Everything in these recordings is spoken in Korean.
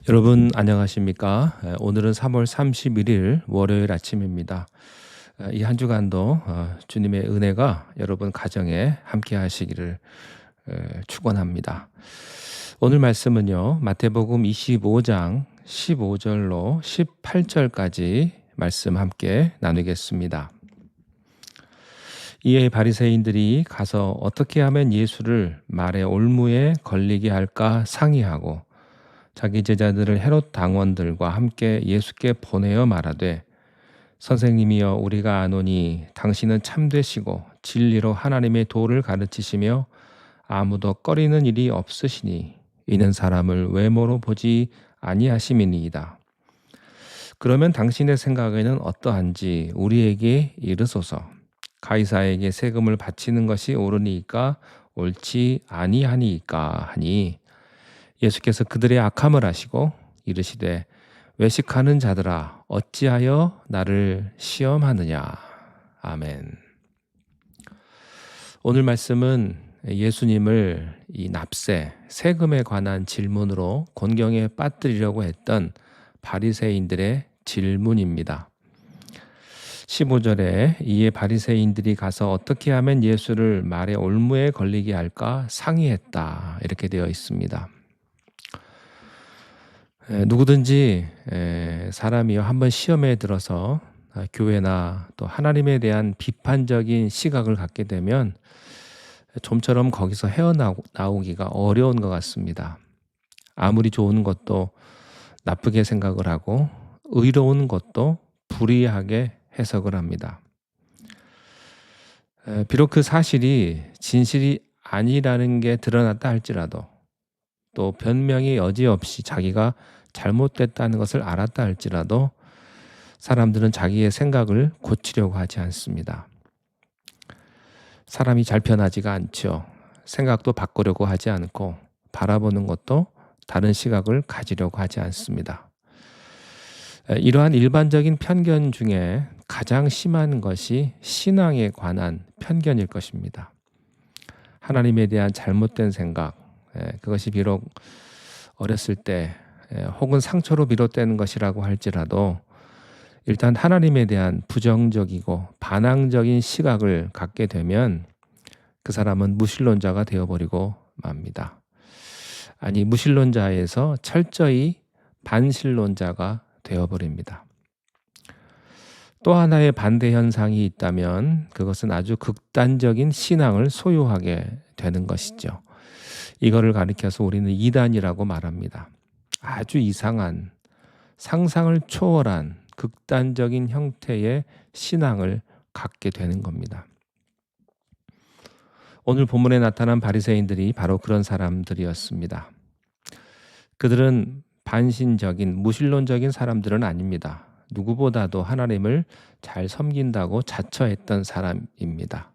여러분 안녕하십니까? 오늘은 3월 31일 월요일 아침입니다. 이 한 주간도 주님의 은혜가 여러분 가정에 함께 하시기를 축원합니다. 오늘 말씀은요. 마태복음 25장 15절로 18절까지 말씀 함께 나누겠습니다. 이에 바리새인들이 가서 어떻게 하면 예수를 말의 올무에 걸리게 할까 상의하고 자기 제자들을 헤롯 당원들과 함께 예수께 보내어 말하되 선생님이여 우리가 아노니 당신은 참되시고 진리로 하나님의 도를 가르치시며 아무도 꺼리는 일이 없으시니 이는 사람을 외모로 보지 아니하심이니이다. 그러면 당신의 생각에는 어떠한지 우리에게 이르소서. 가이사에게 세금을 바치는 것이 옳으니까 옳지 아니하니까 하니 예수께서 그들의 악함을 아시고 이르시되 외식하는 자들아 어찌하여 나를 시험하느냐. 아멘. 오늘 말씀은 예수님을 이 납세, 세금에 관한 질문으로 곤경에 빠뜨리려고 했던 바리새인들의 질문입니다. 15절에 이에 바리새인들이 가서 어떻게 하면 예수를 말의 올무에 걸리게 할까 상의했다 이렇게 되어 있습니다. 누구든지 사람이요 한번 시험에 들어서 교회나 또 하나님에 대한 비판적인 시각을 갖게 되면 좀처럼 거기서 헤어나오기가 어려운 것 같습니다. 아무리 좋은 것도 나쁘게 생각을 하고 의로운 것도 불이하게 해석을 합니다. 비록 그 사실이 진실이 아니라는 게 드러났다 할지라도 또 변명이 여지없이 자기가 잘못됐다는 것을 알았다 할지라도 사람들은 자기의 생각을 고치려고 하지 않습니다. 사람이 잘 변하지가 않죠. 생각도 바꾸려고 하지 않고 바라보는 것도 다른 시각을 가지려고 하지 않습니다. 이러한 일반적인 편견 중에 가장 심한 것이 신앙에 관한 편견일 것입니다. 하나님에 대한 잘못된 생각, 그것이 비록 어렸을 때 혹은 상처로 비롯되는 것이라고 할지라도 일단 하나님에 대한 부정적이고 반항적인 시각을 갖게 되면 그 사람은 무신론자가 되어버리고 맙니다. 아니 무신론자에서 철저히 반신론자가 되어버립니다. 또 하나의 반대 현상이 있다면 그것은 아주 극단적인 신앙을 소유하게 되는 것이죠. 이거를 가리켜서 우리는 이단이라고 말합니다. 아주 이상한 상상을 초월한 극단적인 형태의 신앙을 갖게 되는 겁니다. 오늘 본문에 나타난 바리새인들이 바로 그런 사람들이었습니다. 그들은 반신적인 무신론적인 사람들은 아닙니다. 누구보다도 하나님을 잘 섬긴다고 자처했던 사람입니다.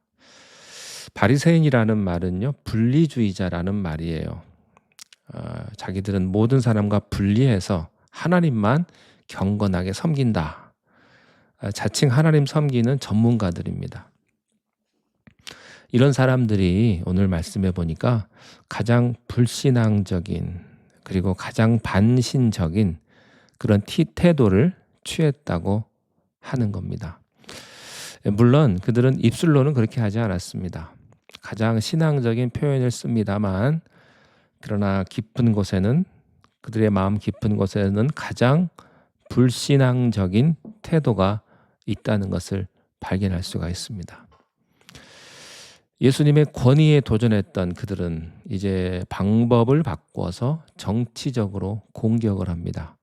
바리새인이라는 말은요 분리주의자라는 말이에요. 자기들은 모든 사람과 분리해서 하나님만 경건하게 섬긴다. 자칭 하나님 섬기는 전문가들입니다. 이런 사람들이 오늘 말씀해 보니까 가장 불신앙적인 그리고 가장 반신적인 그런 태도를 취했다고 하는 겁니다. 물론 그들은 입술로는 그렇게 하지 않았습니다. 가장 신앙적인 표현을 씁니다만 그러나 깊은 곳에는 그들의 마음 깊은 곳에는 가장 불신앙적인 태도가 있다는 것을 발견할 수가 있습니다. 예수님의 권위에 도전했던 그들은 이제 방법을 바꿔서 정치적으로 공격을 합니다.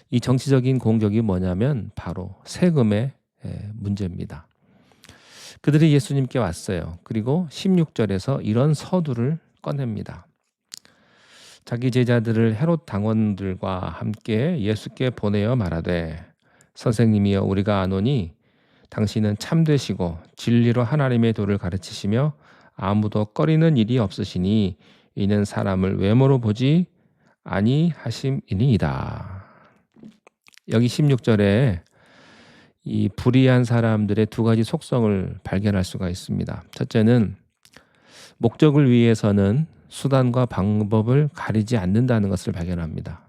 이 정치적인 공격이 뭐냐면 바로 세금의 문제입니다. 그들이 예수님께 왔어요. 그리고 16절에서 이런 서두를 꺼냅니다. 자기 제자들을 헤롯 당원들과 함께 예수께 보내어 말하되 선생님이여 우리가 아노니 당신은 참되시고 진리로 하나님의 도를 가르치시며 아무도 꺼리는 일이 없으시니 이는 사람을 외모로 보지 아니하심이니이다. 여기 16절에 이 불의한 사람들의 두 가지 속성을 발견할 수가 있습니다. 첫째는 목적을 위해서는 수단과 방법을 가리지 않는다는 것을 발견합니다.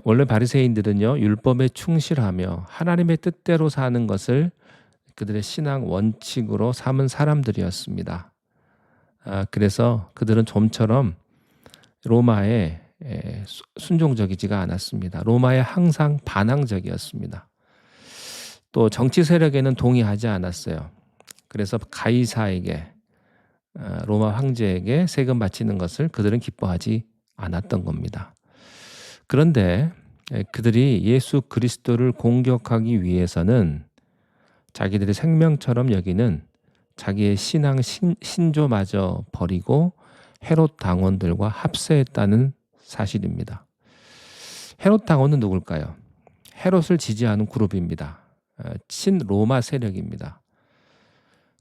원래 바리새인들은요, 율법에 충실하며 하나님의 뜻대로 사는 것을 그들의 신앙 원칙으로 삼은 사람들이었습니다. 그래서 그들은 좀처럼 로마에 순종적이지가 않았습니다. 로마에 항상 반항적이었습니다. 또 정치 세력에는 동의하지 않았어요. 그래서 가이사에게, 로마 황제에게 세금 바치는 것을 그들은 기뻐하지 않았던 겁니다. 그런데 그들이 예수 그리스도를 공격하기 위해서는 자기들의 생명처럼 여기는 자기의 신앙 신조마저 버리고 헤롯 당원들과 합세했다는 사실입니다. 헤롯 당원은 누굴까요? 헤롯을 지지하는 그룹입니다. 친로마 세력입니다.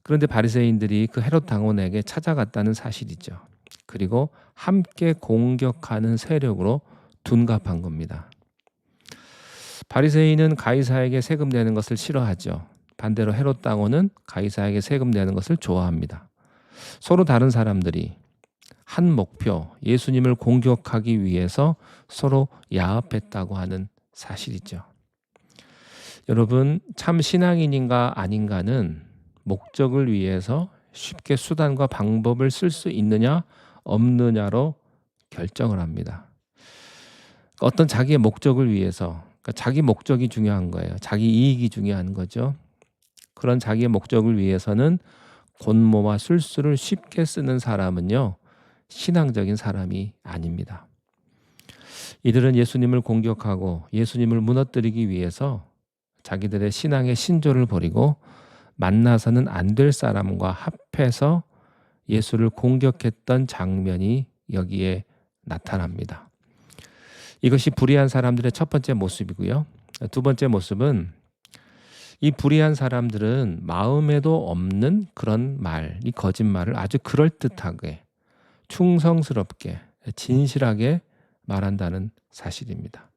그런데 바리새인들이 그 헤롯 당원에게 찾아갔다는 사실이죠. 그리고 함께 공격하는 세력으로 둔갑한 겁니다. 바리새인은 가이사에게 세금 내는 것을 싫어하죠. 반대로 헤롯 당원은 가이사에게 세금 내는 것을 좋아합니다. 서로 다른 사람들이 한 목표, 예수님을 공격하기 위해서 서로 야합했다고 하는 사실이죠. 여러분, 참 신앙인인가 아닌가는 목적을 위해서 쉽게 수단과 방법을 쓸 수 있느냐 없느냐로 결정을 합니다. 어떤 자기의 목적을 위해서, 그러니까 자기 목적이 중요한 거예요. 자기 이익이 중요한 거죠. 그런 자기의 목적을 위해서는 곤모와 술수를 쉽게 쓰는 사람은요, 신앙적인 사람이 아닙니다. 이들은 예수님을 공격하고 예수님을 무너뜨리기 위해서 자기들의 신앙의 신조를 버리고 만나서는 안 될 사람과 합해서 예수를 공격했던 장면이 여기에 나타납니다. 이것이 불의한 사람들의 첫 번째 모습이고요. 두 번째 모습은 이 불의한 사람들은 마음에도 없는 그런 말, 이 거짓말을 아주 그럴듯하게, 충성스럽게, 진실하게 말한다는 사실입니다.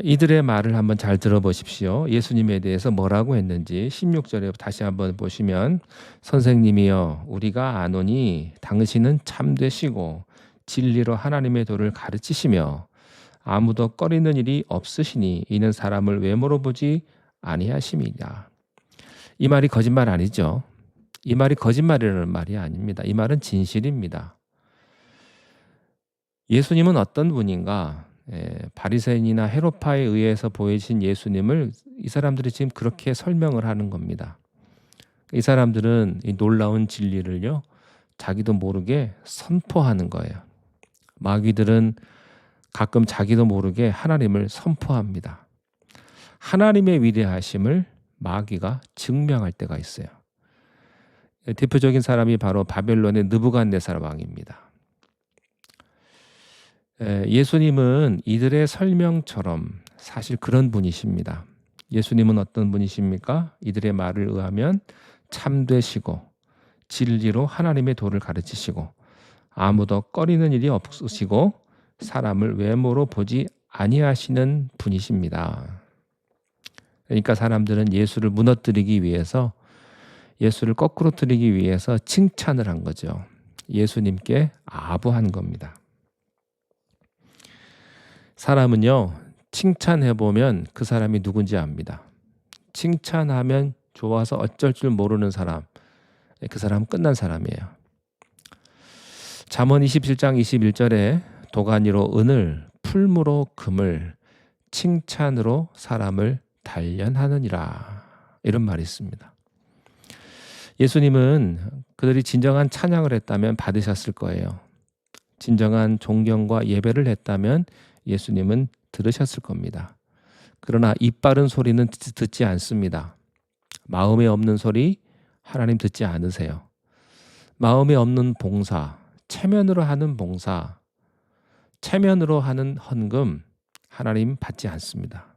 이들의 말을 한번 잘 들어보십시오. 예수님에 대해서 뭐라고 했는지 16절에 다시 한번 보시면, 선생님이여 우리가 아노니 당신은 참되시고 진리로 하나님의 도를 가르치시며 아무도 꺼리는 일이 없으시니 이는 사람을 외모로 보지 아니하심이냐. 이 말이 거짓말 아니죠. 이 말이 거짓말이라는 말이 아닙니다. 이 말은 진실입니다. 예수님은 어떤 분인가? 바리새인이나 헤롯파에 의해서 보여진 예수님을 이 사람들이 지금 그렇게 설명을 하는 겁니다. 이 사람들은 이 놀라운 진리를요, 자기도 모르게 선포하는 거예요. 마귀들은 가끔 자기도 모르게 하나님을 선포합니다. 하나님의 위대하심을 마귀가 증명할 때가 있어요. 대표적인 사람이 바로 바벨론의 느부갓네살 왕입니다. 예수님은 이들의 설명처럼 사실 그런 분이십니다. 예수님은 어떤 분이십니까? 이들의 말을 의하면 참되시고 진리로 하나님의 도를 가르치시고 아무도 꺼리는 일이 없으시고 사람을 외모로 보지 아니하시는 분이십니다. 그러니까 사람들은 예수를 무너뜨리기 위해서, 예수를 거꾸로뜨리기 위해서 칭찬을 한 거죠. 예수님께 아부한 겁니다. 사람은요, 칭찬해보면 그 사람이 누군지 압니다. 칭찬하면 좋아서 어쩔 줄 모르는 사람, 그 사람은 끝난 사람이에요. 잠언 27장 21절에 도가니로 은을, 풀무로 금을, 칭찬으로 사람을 단련하느니라, 이런 말이 있습니다. 예수님은 그들이 진정한 찬양을 했다면 받으셨을 거예요. 진정한 존경과 예배를 했다면 예수님은 들으셨을 겁니다. 그러나 입 바른 소리는 듣지 않습니다. 마음에 없는 소리 하나님 듣지 않으세요. 마음에 없는 봉사, 체면으로 하는 봉사, 체면으로 하는 헌금 하나님 받지 않습니다.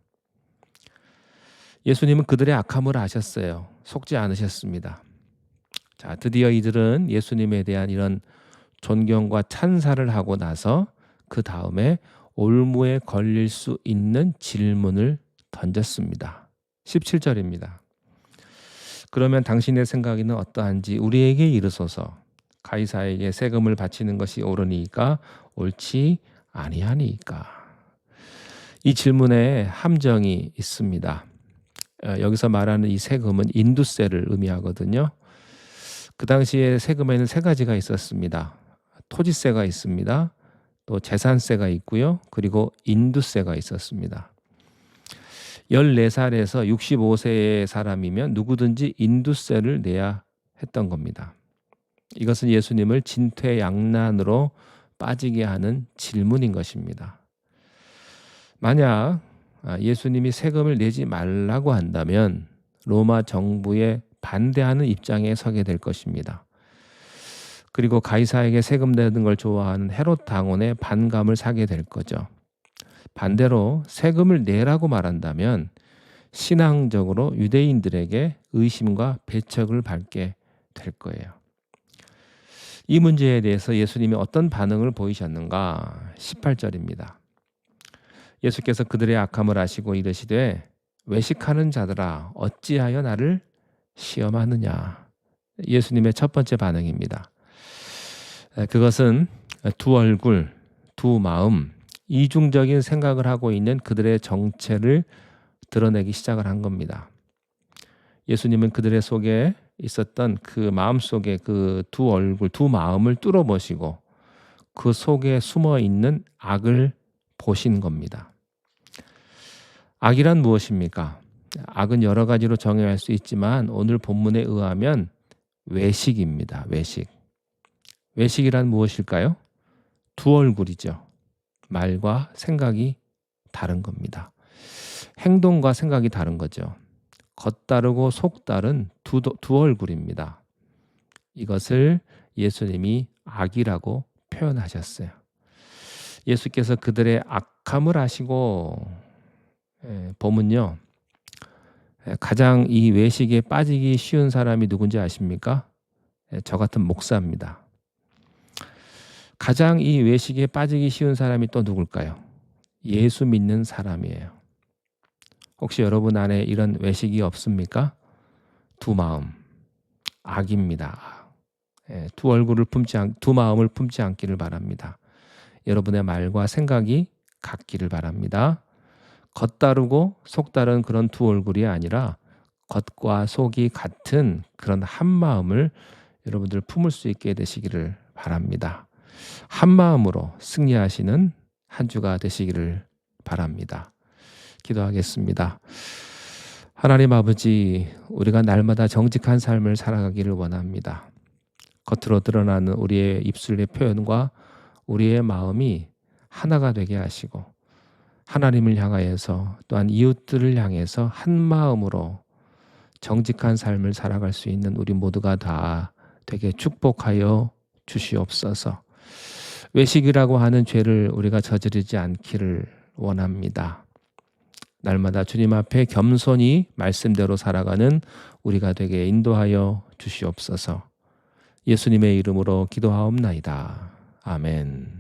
예수님은 그들의 악함을 아셨어요. 속지 않으셨습니다. 자, 드디어 이들은 예수님에 대한 이런 존경과 찬사를 하고 나서 그 다음에 올무에 걸릴 수 있는 질문을 던졌습니다. 17절입니다. 그러면 당신의 생각에는 어떠한지 우리에게 이르소서. 가이사에게 세금을 바치는 것이 옳으니까 옳지 아니하니까. 이 질문에 함정이 있습니다. 여기서 말하는 이 세금은 인두세를 의미하거든요. 그 당시에 세금에는 세 가지가 있었습니다. 토지세가 있습니다. 또 재산세가 있고요. 그리고 인두세가 있었습니다. 14살에서 65세의 사람이면 누구든지 인두세를 내야 했던 겁니다. 이것은 예수님을 진퇴양난으로 빠지게 하는 질문인 것입니다. 만약 예수님이 세금을 내지 말라고 한다면 로마 정부에 반대하는 입장에 서게 될 것입니다. 그리고 가이사에게 세금 내는 걸 좋아하는 헤롯 당원의 반감을 사게 될 거죠. 반대로 세금을 내라고 말한다면 신앙적으로 유대인들에게 의심과 배척을 받게 될 거예요. 이 문제에 대해서 예수님이 어떤 반응을 보이셨는가? 18절입니다. 예수께서 그들의 악함을 아시고 이르시되 외식하는 자들아 어찌하여 나를 시험하느냐. 예수님의 첫 번째 반응입니다. 그것은 두 얼굴, 두 마음, 이중적인 생각을 하고 있는 그들의 정체를 드러내기 시작을 한 겁니다. 예수님은 그들의 속에 있었던 그 마음 속에 그 두 얼굴, 두 마음을 뚫어보시고 그 속에 숨어 있는 악을 보신 겁니다. 악이란 무엇입니까? 악은 여러 가지로 정의할 수 있지만 오늘 본문에 의하면 외식입니다. 외식. 외식이란 무엇일까요? 두 얼굴이죠. 말과 생각이 다른 겁니다. 행동과 생각이 다른 거죠. 겉다르고 속다른 두 얼굴입니다. 이것을 예수님이 악이라고 표현하셨어요. 예수께서 그들의 악함을 아시고 보면요. 가장 이 외식에 빠지기 쉬운 사람이 누군지 아십니까? 저 같은 목사입니다. 가장 이 외식에 빠지기 쉬운 사람이 또 누굴까요? 예수 믿는 사람이에요. 혹시 여러분 안에 이런 외식이 없습니까? 두 마음, 악입니다. 두 얼굴을 두 마음을 품지 않기를 바랍니다. 여러분의 말과 생각이 같기를 바랍니다. 겉다르고 속다른 그런 두 얼굴이 아니라 겉과 속이 같은 그런 한 마음을 여러분들 품을 수 있게 되시기를 바랍니다. 한 마음으로 승리하시는 한 주가 되시기를 바랍니다. 기도하겠습니다. 하나님 아버지, 우리가 날마다 정직한 삶을 살아가기를 원합니다. 겉으로 드러나는 우리의 입술의 표현과 우리의 마음이 하나가 되게 하시고 하나님을 향하여서 또한 이웃들을 향해서 한 마음으로 정직한 삶을 살아갈 수 있는 우리 모두가 다 되게 축복하여 주시옵소서. 외식이라고 하는 죄를 우리가 저지르지 않기를 원합니다. 날마다 주님 앞에 겸손히 말씀대로 살아가는 우리가 되게 인도하여 주시옵소서. 예수님의 이름으로 기도하옵나이다. 아멘.